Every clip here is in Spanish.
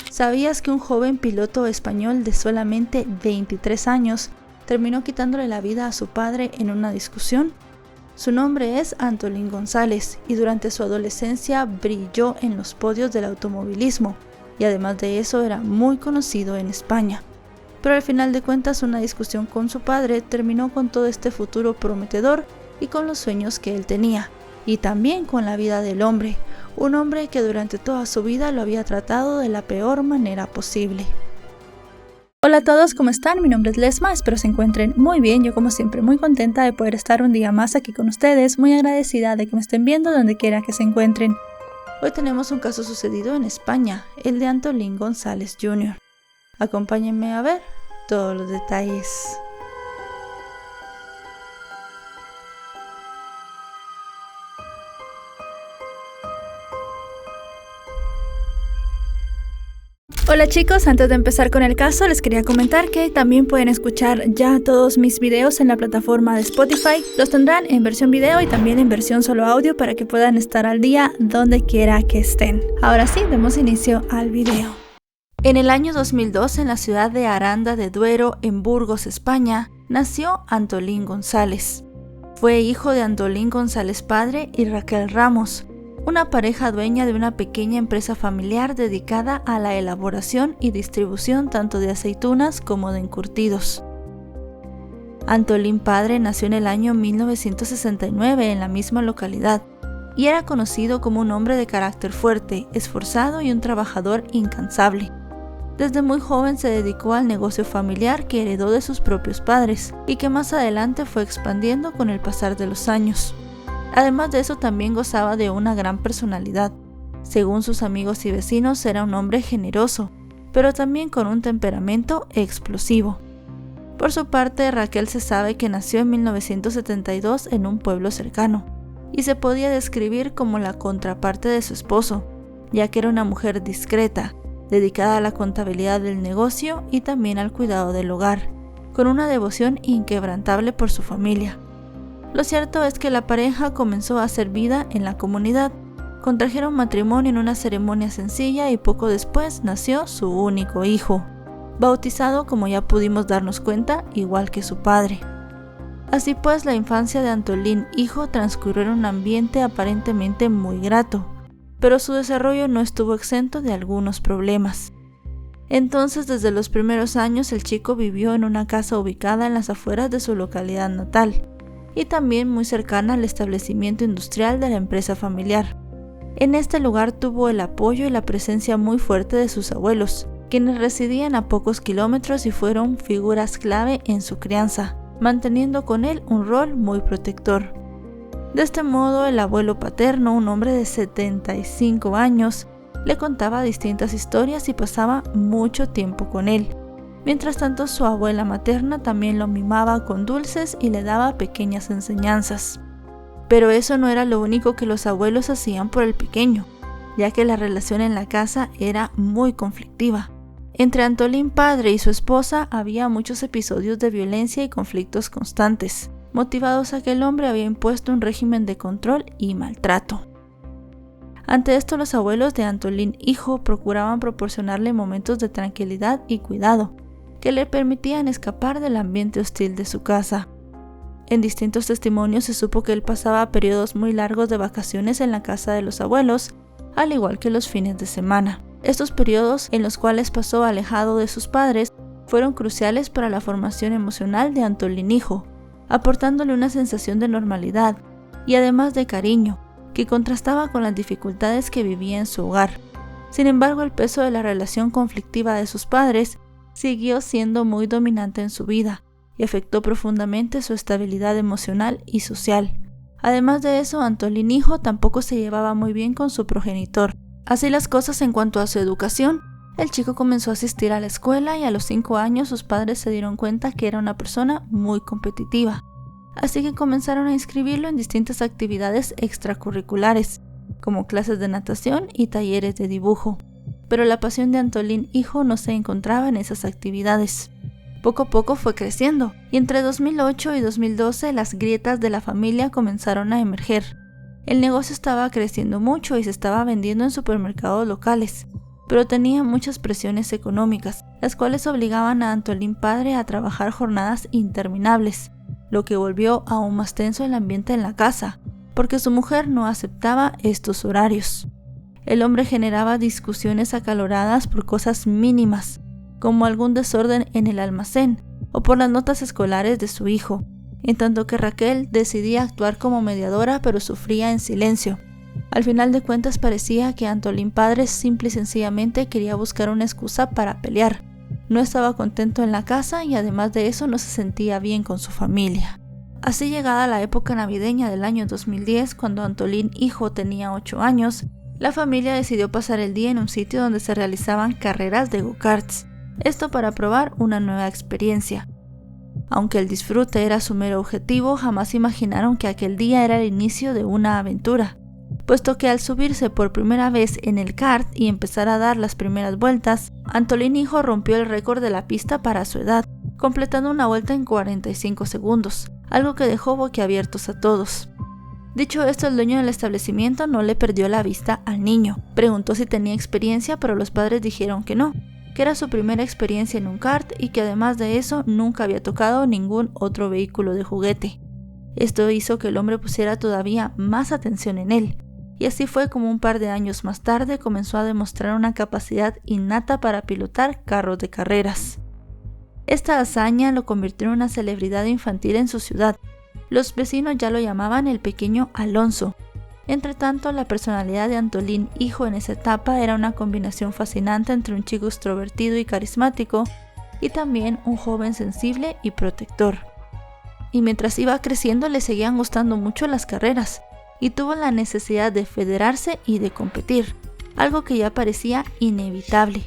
¿Sabías que un joven piloto español de solamente 23 años terminó quitándole la vida a su padre en una discusión? Su nombre es Antolín González y durante su adolescencia brilló en los podios del automovilismo y además de eso era muy conocido en España. Pero al final de cuentas una discusión con su padre terminó con todo este futuro prometedor y con los sueños que él tenía, y también con la vida del hombre, un hombre que durante toda su vida lo había tratado de la peor manera posible. Hola a todos, ¿cómo están? Mi nombre es Lesma, espero se encuentren muy bien. Yo como siempre muy contenta de poder estar un día más aquí con ustedes, muy agradecida de que me estén viendo donde quiera que se encuentren. Hoy tenemos un caso sucedido en España, el de Antolín González Jr. Acompáñenme a ver todos los detalles. Hola chicos, antes de empezar con el caso les quería comentar que también pueden escuchar ya todos mis videos en la plataforma de Spotify. Los tendrán en versión video y también en versión solo audio para que puedan estar al día donde quiera que estén. Ahora sí, demos inicio al video. En el año 2002, en la ciudad de Aranda de Duero, en Burgos, España, nació Antolín González. Fue hijo de Antolín González padre y Raquel Ramos, una pareja dueña de una pequeña empresa familiar dedicada a la elaboración y distribución tanto de aceitunas como de encurtidos. Antolín padre nació en el año 1969 en la misma localidad y era conocido como un hombre de carácter fuerte, esforzado y un trabajador incansable. Desde muy joven se dedicó al negocio familiar que heredó de sus propios padres y que más adelante fue expandiendo con el pasar de los años. Además de eso también gozaba de una gran personalidad. Según sus amigos y vecinos era un hombre generoso, pero también con un temperamento explosivo. Por su parte, Raquel se sabe que nació en 1972 en un pueblo cercano, y se podía describir como la contraparte de su esposo, ya que era una mujer discreta, dedicada a la contabilidad del negocio y también al cuidado del hogar, con una devoción inquebrantable por su familia. Lo cierto es que la pareja comenzó a hacer vida en la comunidad, contrajeron matrimonio en una ceremonia sencilla y poco después nació su único hijo, bautizado como ya pudimos darnos cuenta, igual que su padre. Así pues, la infancia de Antolín hijo transcurrió en un ambiente aparentemente muy grato, pero su desarrollo no estuvo exento de algunos problemas. Entonces, desde los primeros años, el chico vivió en una casa ubicada en las afueras de su localidad natal, y también muy cercana al establecimiento industrial de la empresa familiar. En este lugar tuvo el apoyo y la presencia muy fuerte de sus abuelos, quienes residían a pocos kilómetros y fueron figuras clave en su crianza, manteniendo con él un rol muy protector. De este modo, el abuelo paterno, un hombre de 75 años, le contaba distintas historias y pasaba mucho tiempo con él. Mientras tanto, su abuela materna también lo mimaba con dulces y le daba pequeñas enseñanzas. Pero eso no era lo único que los abuelos hacían por el pequeño, ya que la relación en la casa era muy conflictiva. Entre Antolín padre y su esposa había muchos episodios de violencia y conflictos constantes, motivados a que el hombre había impuesto un régimen de control y maltrato. Ante esto, los abuelos de Antolín hijo procuraban proporcionarle momentos de tranquilidad y cuidado, que le permitían escapar del ambiente hostil de su casa. En distintos testimonios se supo que él pasaba periodos muy largos de vacaciones en la casa de los abuelos, al igual que los fines de semana. Estos periodos, en los cuales pasó alejado de sus padres, fueron cruciales para la formación emocional de Antolín hijo, aportándole una sensación de normalidad y además de cariño, que contrastaba con las dificultades que vivía en su hogar. Sin embargo, el peso de la relación conflictiva de sus padres siguió siendo muy dominante en su vida y afectó profundamente su estabilidad emocional y social. Además de eso, Antolín hijo tampoco se llevaba muy bien con su progenitor. Así las cosas en cuanto a su educación, el chico comenzó a asistir a la escuela y a los 5 años sus padres se dieron cuenta que era una persona muy competitiva. Así que comenzaron a inscribirlo en distintas actividades extracurriculares, como clases de natación y talleres de dibujo. Pero la pasión de Antolín hijo no se encontraba en esas actividades. Poco a poco fue creciendo, y entre 2008 y 2012 las grietas de la familia comenzaron a emerger. El negocio estaba creciendo mucho y se estaba vendiendo en supermercados locales, pero tenía muchas presiones económicas, las cuales obligaban a Antolín padre a trabajar jornadas interminables, lo que volvió aún más tenso el ambiente en la casa, porque su mujer no aceptaba estos horarios. El hombre generaba discusiones acaloradas por cosas mínimas, como algún desorden en el almacén o por las notas escolares de su hijo, en tanto que Raquel decidía actuar como mediadora pero sufría en silencio. Al final de cuentas parecía que Antolín padre simple y sencillamente quería buscar una excusa para pelear. No estaba contento en la casa y además de eso no se sentía bien con su familia. Así, llegada la época navideña del año 2010, cuando Antolín hijo tenía 8 años, la familia decidió pasar el día en un sitio donde se realizaban carreras de go-karts, esto para probar una nueva experiencia. Aunque el disfrute era su mero objetivo, jamás imaginaron que aquel día era el inicio de una aventura, puesto que al subirse por primera vez en el kart y empezar a dar las primeras vueltas, Antolín hijo rompió el récord de la pista para su edad, completando una vuelta en 45 segundos, algo que dejó boquiabiertos a todos. Dicho esto, el dueño del establecimiento no le perdió la vista al niño. Preguntó si tenía experiencia, pero los padres dijeron que no, que era su primera experiencia en un kart y que además de eso nunca había tocado ningún otro vehículo de juguete. Esto hizo que el hombre pusiera todavía más atención en él, y así fue como un par de años más tarde comenzó a demostrar una capacidad innata para pilotar carros de carreras. Esta hazaña lo convirtió en una celebridad infantil en su ciudad. Los vecinos ya lo llamaban el pequeño Alonso. Entre tanto, la personalidad de Antolín hijo en esa etapa era una combinación fascinante entre un chico extrovertido y carismático y también un joven sensible y protector. Y mientras iba creciendo le seguían gustando mucho las carreras y tuvo la necesidad de federarse y de competir, algo que ya parecía inevitable.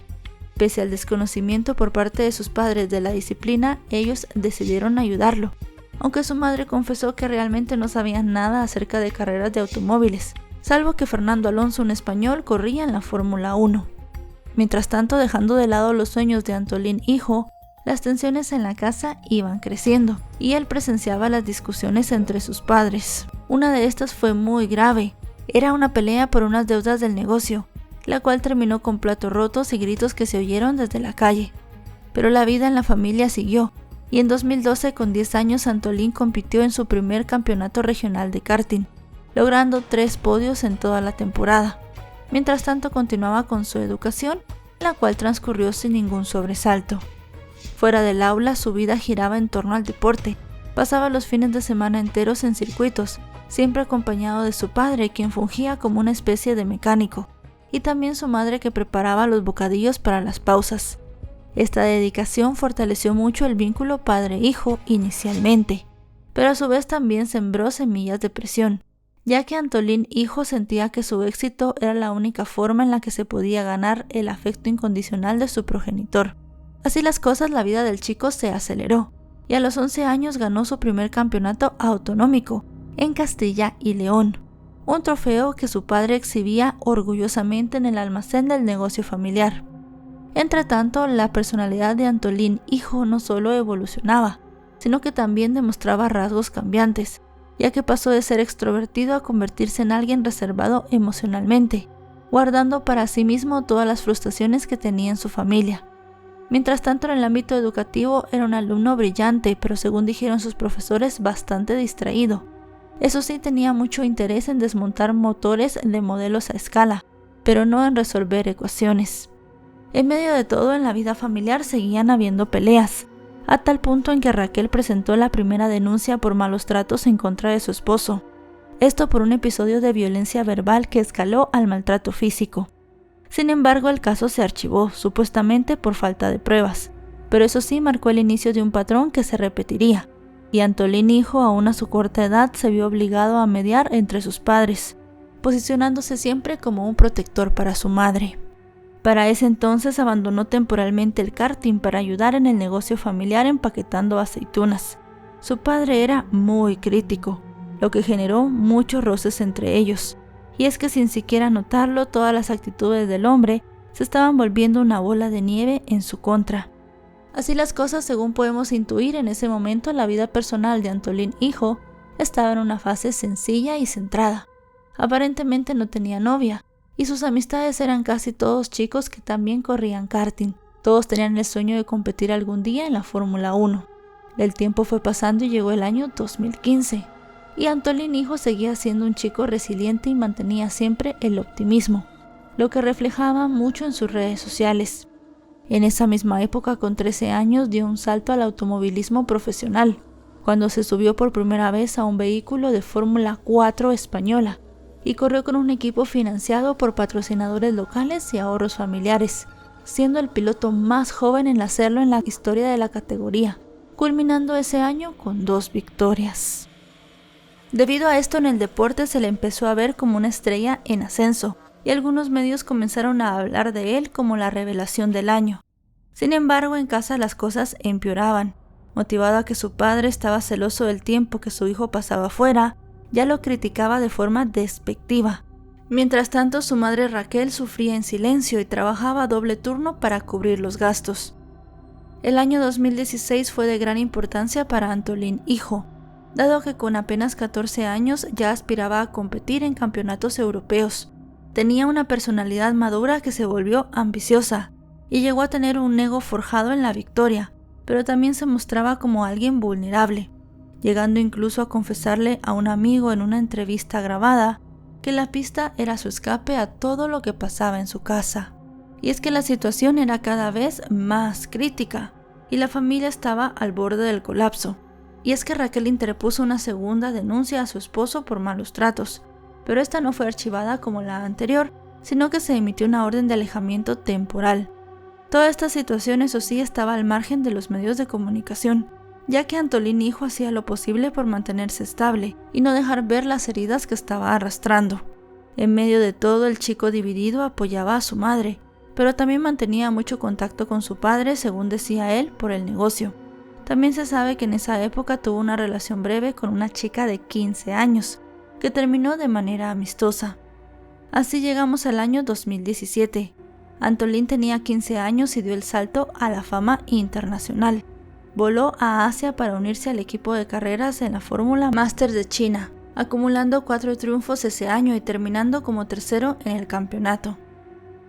Pese al desconocimiento por parte de sus padres de la disciplina, ellos decidieron ayudarlo, aunque su madre confesó que realmente no sabía nada acerca de carreras de automóviles, salvo que Fernando Alonso, un español, corría en la Fórmula 1. Mientras tanto, dejando de lado los sueños de Antolín hijo, las tensiones en la casa iban creciendo, y él presenciaba las discusiones entre sus padres. Una de estas fue muy grave, era una pelea por unas deudas del negocio, la cual terminó con platos rotos y gritos que se oyeron desde la calle. Pero la vida en la familia siguió, y en 2012, con 10 años, Antolín compitió en su primer campeonato regional de karting, logrando 3 podios en toda la temporada. Mientras tanto, continuaba con su educación, la cual transcurrió sin ningún sobresalto. Fuera del aula, su vida giraba en torno al deporte. Pasaba los fines de semana enteros en circuitos, siempre acompañado de su padre, quien fungía como una especie de mecánico, y también su madre, que preparaba los bocadillos para las pausas. Esta dedicación fortaleció mucho el vínculo padre-hijo inicialmente, pero a su vez también sembró semillas de presión, ya que Antolín hijo sentía que su éxito era la única forma en la que se podía ganar el afecto incondicional de su progenitor. Así las cosas, la vida del chico se aceleró, y a los 11 años ganó su primer campeonato autonómico en Castilla y León, un trofeo que su padre exhibía orgullosamente en el almacén del negocio familiar. Entre tanto, la personalidad de Antolín hijo no solo evolucionaba, sino que también demostraba rasgos cambiantes, ya que pasó de ser extrovertido a convertirse en alguien reservado emocionalmente, guardando para sí mismo todas las frustraciones que tenía en su familia. Mientras tanto, en el ámbito educativo era un alumno brillante, pero según dijeron sus profesores, bastante distraído. Eso sí, tenía mucho interés en desmontar motores de modelos a escala, pero no en resolver ecuaciones. En medio de todo, en la vida familiar seguían habiendo peleas, a tal punto en que Raquel presentó la primera denuncia por malos tratos en contra de su esposo. Esto por un episodio de violencia verbal que escaló al maltrato físico. Sin embargo, el caso se archivó, supuestamente por falta de pruebas, pero eso sí marcó el inicio de un patrón que se repetiría, y Antolín hijo, aún a su corta edad, se vio obligado a mediar entre sus padres, posicionándose siempre como un protector para su madre. Para ese entonces abandonó temporalmente el karting para ayudar en el negocio familiar empaquetando aceitunas. Su padre era muy crítico, lo que generó muchos roces entre ellos. Y es que sin siquiera notarlo, todas las actitudes del hombre se estaban volviendo una bola de nieve en su contra. Así las cosas, según podemos intuir, en ese momento la vida personal de Antolín hijo estaba en una fase sencilla y centrada. Aparentemente no tenía novia, y sus amistades eran casi todos chicos que también corrían karting. Todos tenían el sueño de competir algún día en la Fórmula 1. El tiempo fue pasando y llegó el año 2015, y Antolín hijo seguía siendo un chico resiliente y mantenía siempre el optimismo, lo que reflejaba mucho en sus redes sociales. En esa misma época, con 13 años, dio un salto al automovilismo profesional, cuando se subió por primera vez a un vehículo de Fórmula 4 española y corrió con un equipo financiado por patrocinadores locales y ahorros familiares, siendo el piloto más joven en hacerlo en la historia de la categoría, culminando ese año con 2 victorias. Debido a esto, en el deporte se le empezó a ver como una estrella en ascenso, y algunos medios comenzaron a hablar de él como la revelación del año. Sin embargo, en casa las cosas empeoraban. Motivado a que su padre estaba celoso del tiempo que su hijo pasaba fuera, ya lo criticaba de forma despectiva. Mientras tanto, su madre Raquel sufría en silencio y trabajaba a doble turno para cubrir los gastos. El año 2016 fue de gran importancia para Antolín hijo, dado que con apenas 14 años ya aspiraba a competir en campeonatos europeos. Tenía una personalidad madura que se volvió ambiciosa y llegó a tener un ego forjado en la victoria, pero también se mostraba como alguien vulnerable, llegando incluso a confesarle a un amigo en una entrevista grabada que la pista era su escape a todo lo que pasaba en su casa. Y es que la situación era cada vez más crítica y la familia estaba al borde del colapso. Y es que Raquel interpuso una segunda denuncia a su esposo por malos tratos, pero esta no fue archivada como la anterior, sino que se emitió una orden de alejamiento temporal. Toda esta situación, eso sí, estaba al margen de los medios de comunicación, ya que Antolín hijo hacía lo posible por mantenerse estable y no dejar ver las heridas que estaba arrastrando. En medio de todo, el chico dividido apoyaba a su madre, pero también mantenía mucho contacto con su padre, según decía él, por el negocio. También se sabe que en esa época tuvo una relación breve con una chica de 15 años, que terminó de manera amistosa. Así llegamos al año 2017. Antolín tenía 15 años y dio el salto a la fama internacional. Voló a Asia para unirse al equipo de carreras en la Fórmula Masters de China, acumulando 4 triunfos ese año y terminando como tercero en el campeonato.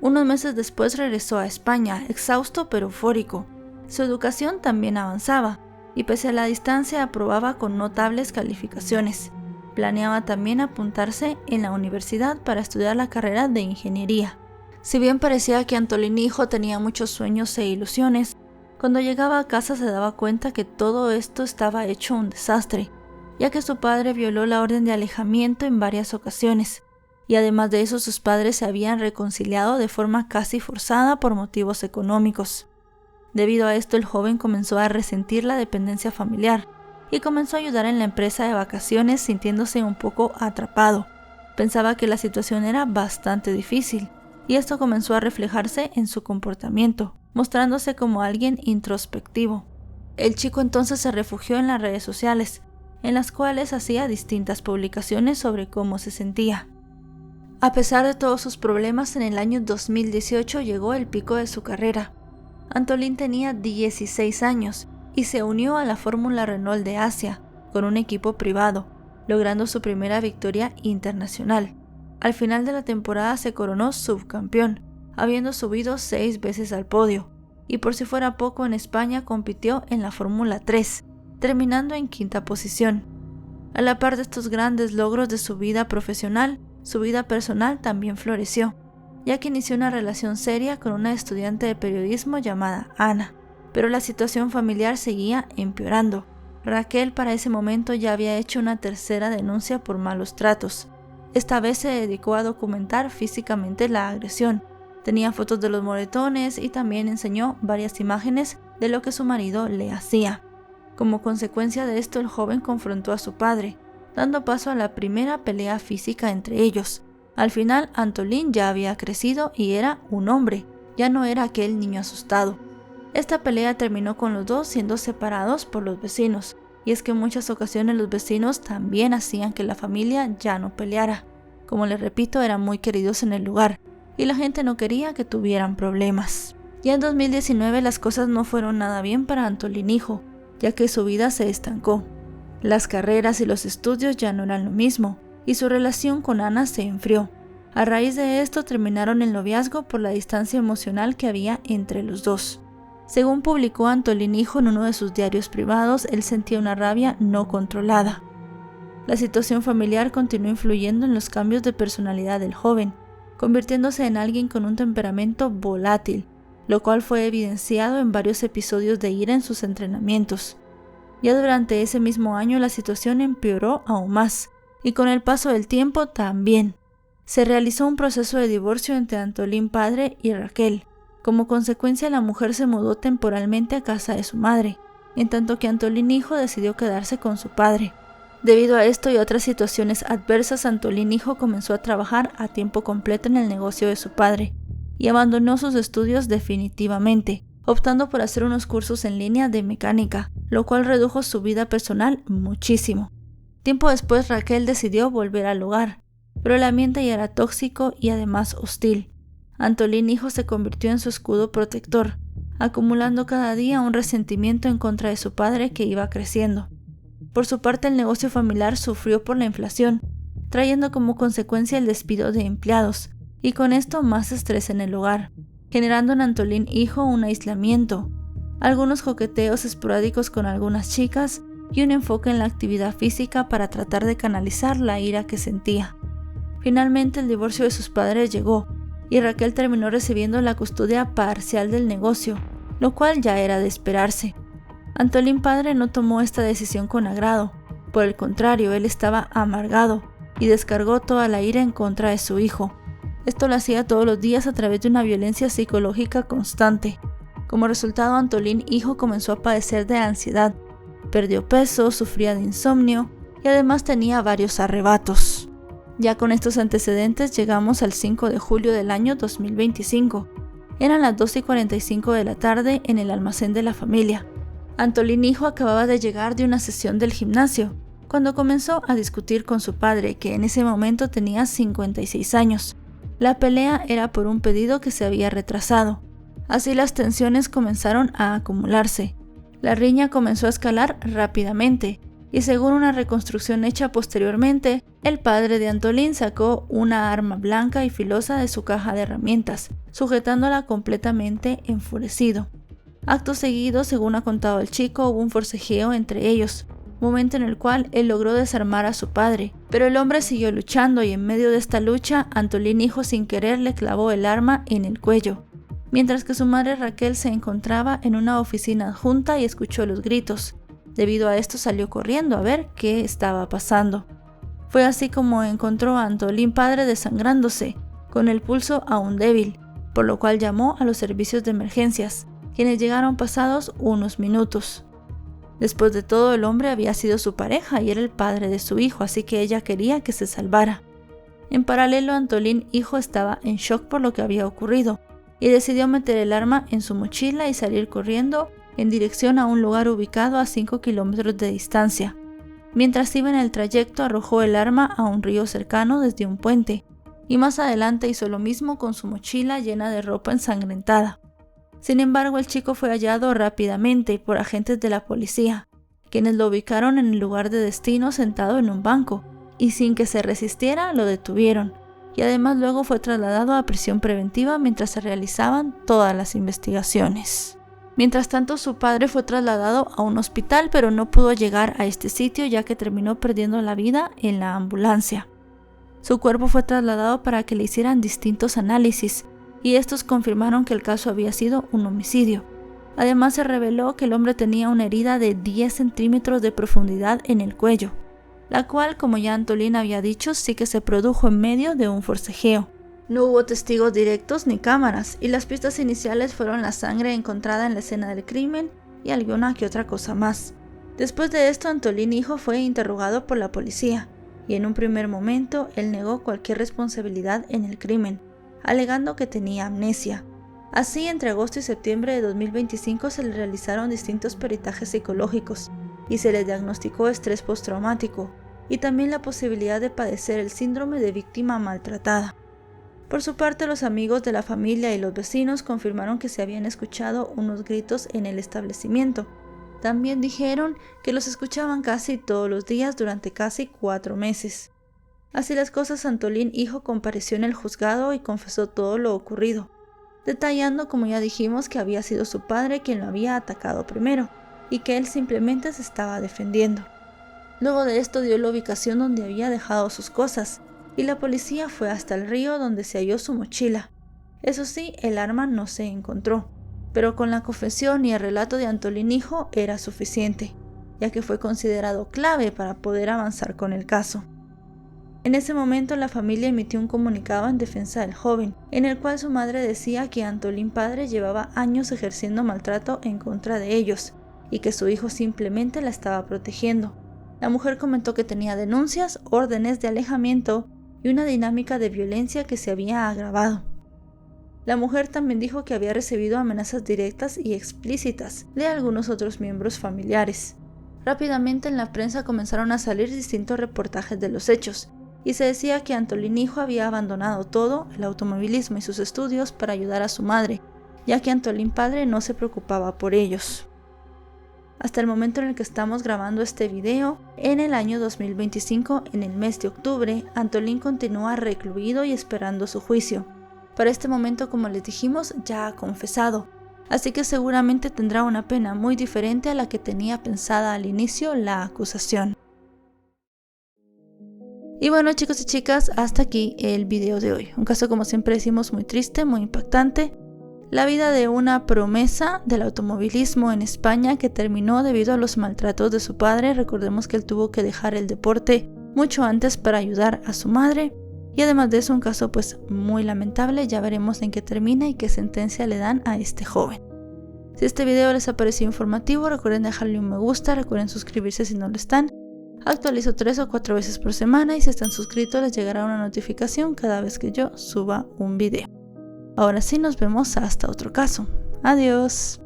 Unos meses después regresó a España, exhausto pero eufórico. Su educación también avanzaba, y pese a la distancia aprobaba con notables calificaciones. Planeaba también apuntarse en la universidad para estudiar la carrera de ingeniería. Si bien parecía que Antolín hijo tenía muchos sueños e ilusiones, cuando llegaba a casa se daba cuenta que todo esto estaba hecho un desastre, ya que su padre violó la orden de alejamiento en varias ocasiones, y además de eso sus padres se habían reconciliado de forma casi forzada por motivos económicos. Debido a esto, el joven comenzó a resentir la dependencia familiar y comenzó a ayudar en la empresa de vacaciones sintiéndose un poco atrapado. Pensaba que la situación era bastante difícil, y esto comenzó a reflejarse en su comportamiento, mostrándose como alguien introspectivo. El chico entonces se refugió en las redes sociales, en las cuales hacía distintas publicaciones sobre cómo se sentía. A pesar de todos sus problemas, en el año 2018 llegó el pico de su carrera. Antolín tenía 16 años y se unió a la Fórmula Renault de Asia con un equipo privado, logrando su primera victoria internacional. Al final de la temporada se coronó subcampeón, habiendo subido 6 veces al podio, y por si fuera poco, en España compitió en la Fórmula 3, terminando en 5ª posición. A la par de estos grandes logros de su vida profesional, su vida personal también floreció, ya que inició una relación seria con una estudiante de periodismo llamada Ana, pero la situación familiar seguía empeorando. Raquel para ese momento ya había hecho una tercera denuncia por malos tratos. Esta vez se dedicó a documentar físicamente la agresión. Tenía fotos de los moretones y también enseñó varias imágenes de lo que su marido le hacía. Como consecuencia de esto, el joven confrontó a su padre, dando paso a la primera pelea física entre ellos. Al final, Antolín ya había crecido y era un hombre, ya no era aquel niño asustado. Esta pelea terminó con los dos siendo separados por los vecinos, y es que en muchas ocasiones los vecinos también hacían que la familia ya no peleara. Como les repito, eran muy queridos en el lugar, y la gente no quería que tuvieran problemas. Ya en 2019 las cosas no fueron nada bien para Antolín hijo, ya que su vida se estancó. Las carreras y los estudios ya no eran lo mismo, y su relación con Ana se enfrió. A raíz de esto terminaron el noviazgo por la distancia emocional que había entre los dos. Según publicó Antolín hijo en uno de sus diarios privados, él sentía una rabia no controlada. La situación familiar continuó influyendo en los cambios de personalidad del joven, convirtiéndose en alguien con un temperamento volátil, lo cual fue evidenciado en varios episodios de ira en sus entrenamientos. Ya durante ese mismo año la situación empeoró aún más, y con el paso del tiempo también. Se realizó un proceso de divorcio entre Antolín padre y Raquel. Como consecuencia, la mujer se mudó temporalmente a casa de su madre, en tanto que Antolín hijo decidió quedarse con su padre. Debido a esto y otras situaciones adversas, Antolín hijo comenzó a trabajar a tiempo completo en el negocio de su padre y abandonó sus estudios definitivamente, optando por hacer unos cursos en línea de mecánica, lo cual redujo su vida personal muchísimo. Tiempo después, Raquel decidió volver al hogar, pero el ambiente ya era tóxico y además hostil. Antolín hijo se convirtió en su escudo protector, acumulando cada día un resentimiento en contra de su padre que iba creciendo. Por su parte, el negocio familiar sufrió por la inflación, trayendo como consecuencia el despido de empleados, y con esto más estrés en el hogar, generando en Antolín hijo un aislamiento, algunos coqueteos esporádicos con algunas chicas y un enfoque en la actividad física para tratar de canalizar la ira que sentía. Finalmente, el divorcio de sus padres llegó, y Raquel terminó recibiendo la custodia parcial del negocio, lo cual ya era de esperarse. Antolín padre no tomó esta decisión con agrado, por el contrario, él estaba amargado y descargó toda la ira en contra de su hijo. Esto lo hacía todos los días a través de una violencia psicológica constante. Como resultado, Antolín hijo comenzó a padecer de ansiedad, perdió peso, sufría de insomnio y además tenía varios arrebatos. Ya con estos antecedentes llegamos al 5 de julio del año 2025. Eran las 2:45 de la tarde en el almacén de la familia. Antolín hijo acababa de llegar de una sesión del gimnasio, cuando comenzó a discutir con su padre, que en ese momento tenía 56 años. La pelea era por un pedido que se había retrasado. Así las tensiones comenzaron a acumularse. La riña comenzó a escalar rápidamente, y según una reconstrucción hecha posteriormente, el padre de Antolín sacó una arma blanca y filosa de su caja de herramientas, sujetándola completamente enfurecido. Acto seguido, según ha contado el chico, hubo un forcejeo entre ellos, momento en el cual él logró desarmar a su padre, pero el hombre siguió luchando y en medio de esta lucha, Antolín hijo sin querer le clavó el arma en el cuello, mientras que su madre Raquel se encontraba en una oficina adjunta y escuchó los gritos. Debido a esto salió corriendo a ver qué estaba pasando. Fue así como encontró a Antolín padre desangrándose, con el pulso aún débil, por lo cual llamó a los servicios de emergencias, quienes llegaron pasados unos minutos. Después de todo, el hombre había sido su pareja y era el padre de su hijo, así que ella quería que se salvara. En paralelo, Antolín hijo estaba en shock por lo que había ocurrido y decidió meter el arma en su mochila y salir corriendo en dirección a un lugar ubicado a 5 kilómetros de distancia. Mientras iba en el trayecto, arrojó el arma a un río cercano desde un puente, y más adelante hizo lo mismo con su mochila llena de ropa ensangrentada. Sin embargo, el chico fue hallado rápidamente por agentes de la policía, quienes lo ubicaron en el lugar de destino sentado en un banco, y sin que se resistiera lo detuvieron, y además luego fue trasladado a prisión preventiva mientras se realizaban todas las investigaciones. Mientras tanto, su padre fue trasladado a un hospital, pero no pudo llegar a este sitio ya que terminó perdiendo la vida en la ambulancia. Su cuerpo fue trasladado para que le hicieran distintos análisis, y estos confirmaron que el caso había sido un homicidio. Además, se reveló que el hombre tenía una herida de 10 centímetros de profundidad en el cuello, la cual, como ya Antolín había dicho, sí que se produjo en medio de un forcejeo. No hubo testigos directos ni cámaras, y las pistas iniciales fueron la sangre encontrada en la escena del crimen y alguna que otra cosa más. Después de esto, Antolín hijo fue interrogado por la policía, y en un primer momento él negó cualquier responsabilidad en el crimen, alegando que tenía amnesia. Así, entre agosto y septiembre de 2025 se le realizaron distintos peritajes psicológicos y se le diagnosticó estrés postraumático y también la posibilidad de padecer el síndrome de víctima maltratada. Por su parte, los amigos de la familia y los vecinos confirmaron que se habían escuchado unos gritos en el establecimiento. También dijeron que los escuchaban casi todos los días durante casi 4 meses. Así las cosas, Antolín hijo compareció en el juzgado y confesó todo lo ocurrido, detallando, como ya dijimos, que había sido su padre quien lo había atacado primero y que él simplemente se estaba defendiendo. Luego de esto dio la ubicación donde había dejado sus cosas y la policía fue hasta el río donde se halló su mochila. Eso sí, el arma no se encontró, pero con la confesión y el relato de Antolín hijo era suficiente, ya que fue considerado clave para poder avanzar con el caso. En ese momento la familia emitió un comunicado en defensa del joven, en el cual su madre decía que Antolín padre llevaba años ejerciendo maltrato en contra de ellos y que su hijo simplemente la estaba protegiendo. La mujer comentó que tenía denuncias, órdenes de alejamiento y una dinámica de violencia que se había agravado. La mujer también dijo que había recibido amenazas directas y explícitas de algunos otros miembros familiares. Rápidamente en la prensa comenzaron a salir distintos reportajes de los hechos, y se decía que Antolín hijo había abandonado todo, el automovilismo y sus estudios para ayudar a su madre, ya que Antolín padre no se preocupaba por ellos. Hasta el momento en el que estamos grabando este video, en el año 2025, en el mes de octubre, Antolín continúa recluido y esperando su juicio. Para este momento, como les dijimos, ya ha confesado, así que seguramente tendrá una pena muy diferente a la que tenía pensada al inicio la acusación. Y bueno, chicos y chicas, hasta aquí el video de hoy. Un caso, como siempre decimos, muy triste, muy impactante. La vida de una promesa del automovilismo en España que terminó debido a los maltratos de su padre. Recordemos que él tuvo que dejar el deporte mucho antes para ayudar a su madre. Y además de eso, un caso pues muy lamentable. Ya veremos en qué termina y qué sentencia le dan a este joven. Si este video les ha parecido informativo, recuerden dejarle un me gusta, recuerden suscribirse si no lo están. Actualizo 3 o 4 veces por semana y si están suscritos les llegará una notificación cada vez que yo suba un video. Ahora sí, nos vemos hasta otro caso. Adiós.